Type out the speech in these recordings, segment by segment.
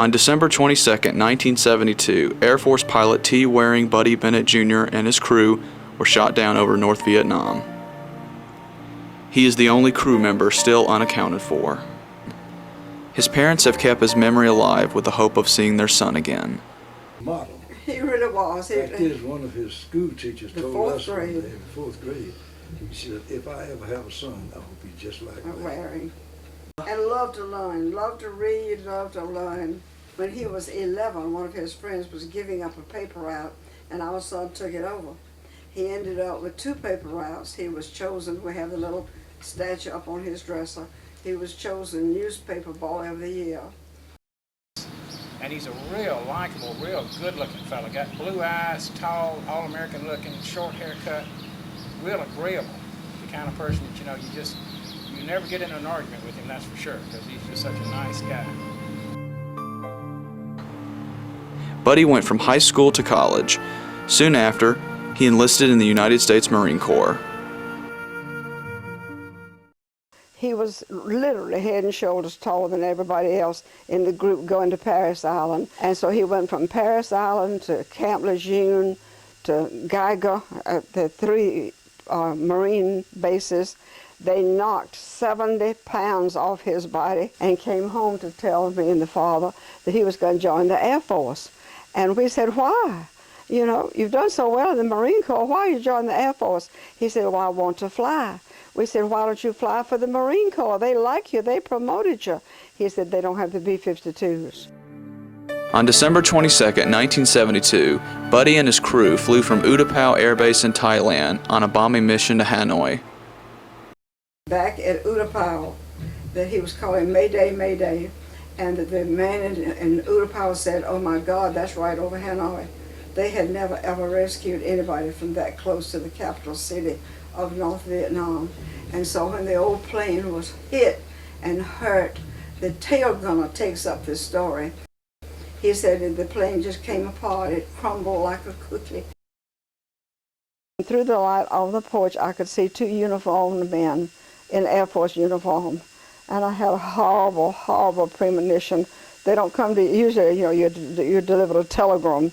On December 22, 1972, Air Force pilot T. Waring Buddy Bennett Jr. and his crew were shot down over North Vietnam. He is the only crew member still unaccounted for. His parents have kept his memory alive with the hope of seeing their son again. Model. He really was. That is one of his school teachers told us one day in the 4th grade. He said, if I ever have a son, I will be just like Waring. And loved to learn, loved to read, loved to learn. When he was 11, one of his friends was giving up a paper route, and our son took it over. He ended up with 2 paper routes. He was chosen, we have the little statue up on his dresser. He was chosen newspaper boy of the year. And he's a real likable, real good-looking fella. Got blue eyes, tall, all-American looking, short haircut, real agreeable. The kind of person that, you know, you never get into an argument with him, that's for sure, because he's just such a nice guy. Buddy went from high school to college. Soon after, he enlisted in the United States Marine Corps. He was literally head and shoulders taller than everybody else in the group going to Paris Island. And so he went from Paris Island to Camp Lejeune to Geiger, the 3 Marine bases. They knocked 70 pounds off his body and came home to tell me and the father that he was going to join the Air Force. And we said, why? You know, you've done so well in the Marine Corps, why are you joining the Air Force? He said, well, I want to fly. We said, why don't you fly for the Marine Corps? They like you, they promoted you. He said, they don't have the B-52s. On December 22, 1972, Buddy and his crew flew from Utapao Air Base in Thailand on a bombing mission to Hanoi. Back at Utapao, that he was calling Mayday, Mayday, and the man in Utapao said, oh my God, that's right over Hanoi. They had never ever rescued anybody from that close to the capital city of North Vietnam. And so when the old plane was hit and hurt, the tail gunner takes up this story. He said that the plane just came apart, it crumbled like a cookie. Through the light of the porch, I could see 2 uniformed men in Air Force uniform. And I had a horrible, horrible premonition. They don't come to you, usually, you know, you're delivered a telegram.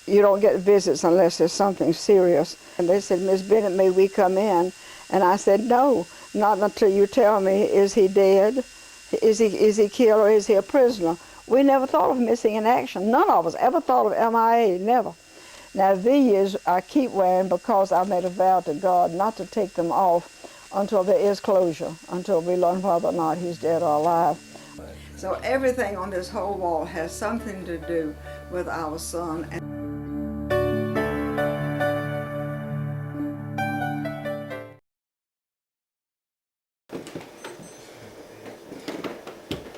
You don't get visits unless there's something serious. And they said, Miss Bennett, may we come in? And I said, no, not until you tell me, is he dead? Is he killed or is he a prisoner? We never thought of missing in action. None of us ever thought of MIA, never. Now these I keep wearing because I made a vow to God not to take them off until there is closure, until we learn whether or not he's dead or alive. So everything on this whole wall has something to do with our son.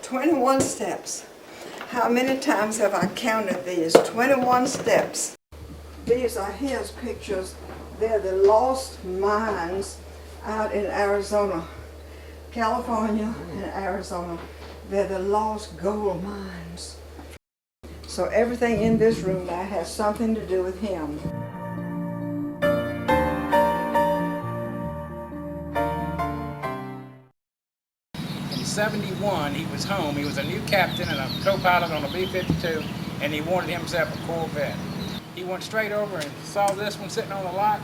21 steps. How many times have I counted these? 21 steps. These are his pictures. They're the lost mines out in Arizona, California and Arizona. They're the lost gold mines. So everything in this room now has something to do with him. In 71, he was home. He was a new captain and a co-pilot on a B-52, and he wanted himself a Corvette. He went straight over and saw this one sitting on the lot,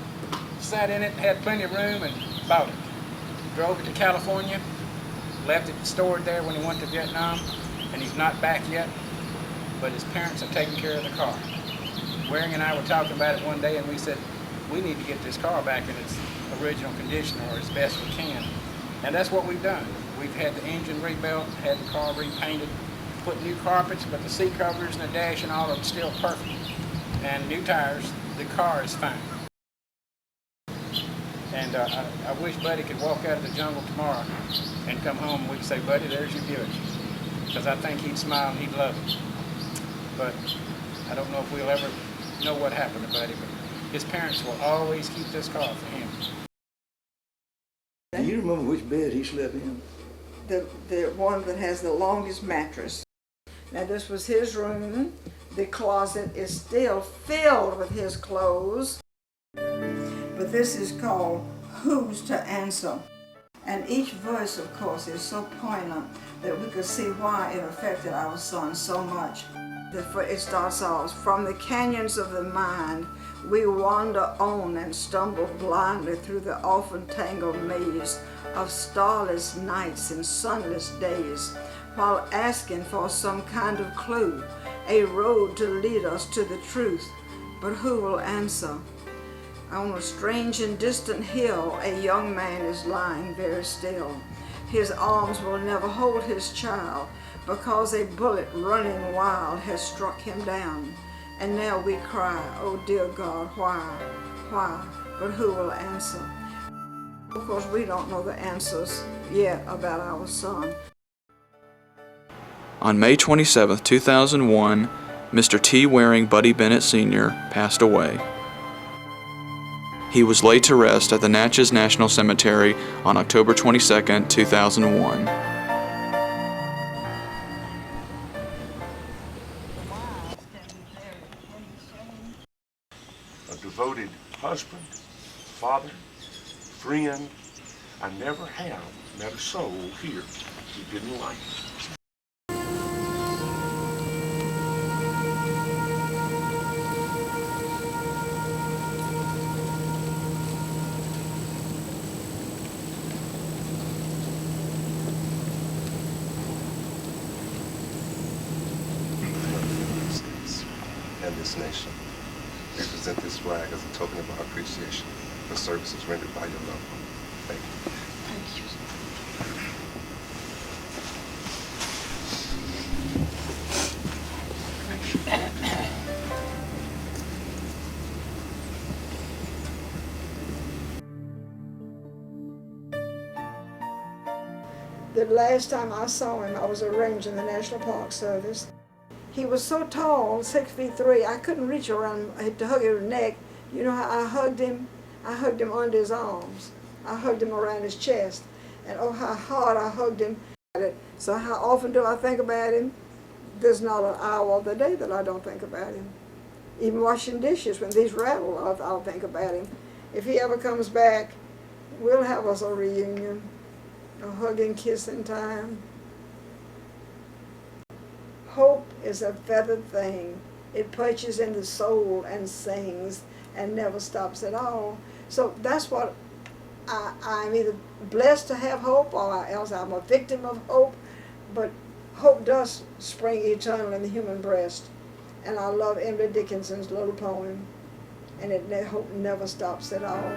sat in it, had plenty of room, and bought it. Drove it to California, left it stored there when he went to Vietnam, and he's not back yet, but his parents have taken care of the car. Waring and I were talking about it one day, and we said, we need to get this car back in its original condition, or as best we can. And that's what we've done. We've had the engine rebuilt, had the car repainted, put new carpets, but the seat covers and the dash and all of it's still perfect. And new tires, the car is fine. And I wish Buddy could walk out of the jungle tomorrow and come home and we could say, Buddy, there's your Buick. Because I think he'd smile and he'd love it. But I don't know if we'll ever know what happened to Buddy, but his parents will always keep this car for him. Do you remember which bed he slept in? The one that has the longest mattress. Now this was his room. The closet is still filled with his clothes. But this is called Who's to Answer. And each verse, of course, is so poignant that we could see why it affected our son so much. It starts off, from the canyons of the mind, we wander on and stumble blindly through the often tangled maze of starless nights and sunless days, while asking for some kind of clue, a road to lead us to the truth. But who will answer? On a strange and distant hill, a young man is lying very still. His arms will never hold his child, because a bullet running wild has struck him down. And now we cry, oh dear God, why? Why? But who will answer? Of course, we don't know the answers yet about our son. On May 27, 2001, Mr. T. Waring Buddy Bennett Sr. passed away. He was laid to rest at the Natchez National Cemetery on October 22, 2001. A devoted husband, father, friend. I never have met a soul here who didn't like it. And this nation. We present this flag as a token of our appreciation for services rendered by your loved one. Thank you. Thank you. The last time I saw him, I was a ranger in the National Park Service. He was so tall, 6'3", I couldn't reach around to hug his neck. You know how I hugged him? I hugged him under his arms. I hugged him around his chest. And oh, how hard I hugged him. So how often do I think about him? There's not an hour of the day that I don't think about him. Even washing dishes, when these rattle, I'll think about him. If he ever comes back, we'll have us a reunion, a hugging, kissing time. Hope is a feathered thing. It perches in the soul and sings and never stops at all. So that's what I'm either blessed to have hope or else I'm a victim of hope. But hope does spring eternal in the human breast. And I love Emily Dickinson's little poem. And hope never stops at all.